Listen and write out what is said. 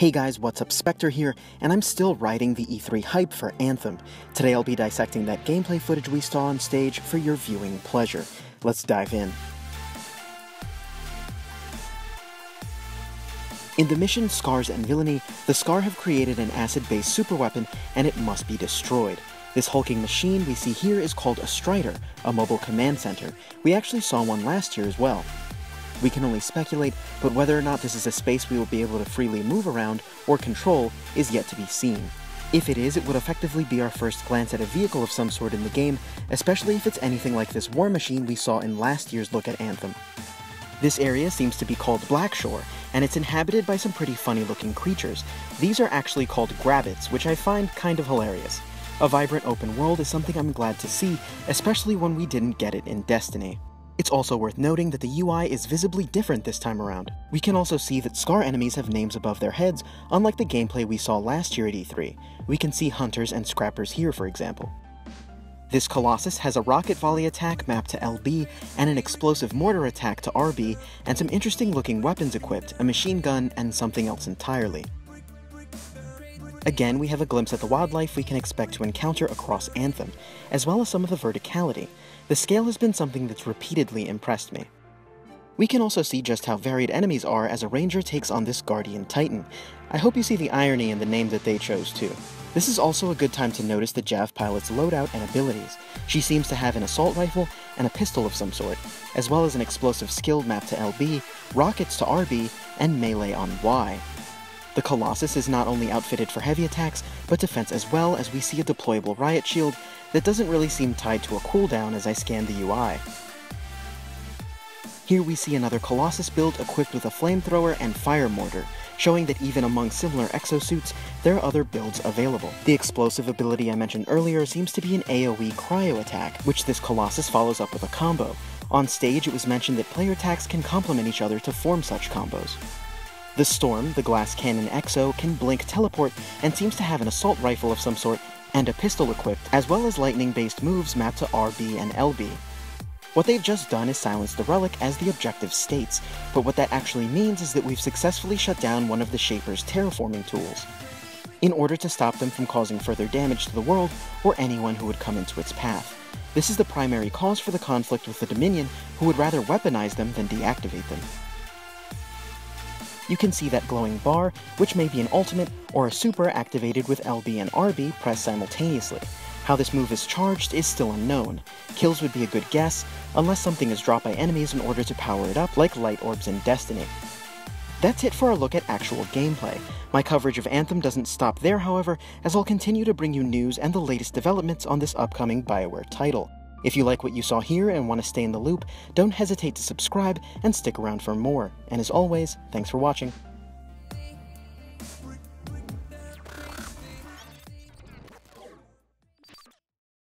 Hey guys, what's up? Spectre here, and I'm still riding the E3 hype for Anthem. Today I'll be dissecting that gameplay footage we saw on stage for your viewing pleasure. Let's dive in. In the mission Scars and Villainy, the Scar have created an acid-based superweapon, and it must be destroyed. This hulking machine we see here is called a Strider, a mobile command center. We actually saw one last year as well. We can only speculate, but whether or not this is a space we will be able to freely move around or control is yet to be seen. If it is, it would effectively be our first glance at a vehicle of some sort in the game, especially if it's anything like this war machine we saw in last year's look at Anthem. This area seems to be called Blackshore, and it's inhabited by some pretty funny looking creatures. These are actually called Grabbits, which I find kind of hilarious. A vibrant open world is something I'm glad to see, especially when we didn't get it in Destiny. It's also worth noting that the UI is visibly different this time around. We can also see that Scar enemies have names above their heads, unlike the gameplay we saw last year at E3. We can see Hunters and Scrappers here, for example. This Colossus has a rocket volley attack mapped to LB, and an explosive mortar attack to RB, and some interesting looking weapons equipped, a machine gun, and something else entirely. Again, we have a glimpse at the wildlife we can expect to encounter across Anthem, as well as some of the verticality. The scale has been something that's repeatedly impressed me. We can also see just how varied enemies are as a ranger takes on this Guardian Titan. I hope you see the irony in the name that they chose too. This is also a good time to notice the Jav pilot's loadout and abilities. She seems to have an assault rifle and a pistol of some sort, as well as an explosive skill mapped to LB, rockets to RB, and melee on Y. The Colossus is not only outfitted for heavy attacks, but defense as well, as we see a deployable riot shield that doesn't really seem tied to a cooldown as I scan the UI. Here we see another Colossus build equipped with a flamethrower and fire mortar, showing that even among similar exosuits, there are other builds available. The explosive ability I mentioned earlier seems to be an AoE cryo attack, which this Colossus follows up with a combo. On stage it was mentioned that player attacks can complement each other to form such combos. The Storm, the glass cannon exo, can blink teleport and seems to have an assault rifle of some sort and a pistol equipped, as well as lightning-based moves mapped to RB and LB. What they've just done is silence the relic as the objective states, but what that actually means is that we've successfully shut down one of the Shaper's terraforming tools, in order to stop them from causing further damage to the world or anyone who would come into its path. This is the primary cause for the conflict with the Dominion, who would rather weaponize them than deactivate them. You can see that glowing bar, which may be an ultimate or a super activated with LB and RB pressed simultaneously. How this move is charged is still unknown. Kills would be a good guess, unless something is dropped by enemies in order to power it up, like light orbs in Destiny. That's it for our look at actual gameplay. My coverage of Anthem doesn't stop there, however, as I'll continue to bring you news and the latest developments on this upcoming BioWare title. If you like what you saw here and want to stay in the loop, don't hesitate to subscribe and stick around for more. And as always, thanks for watching.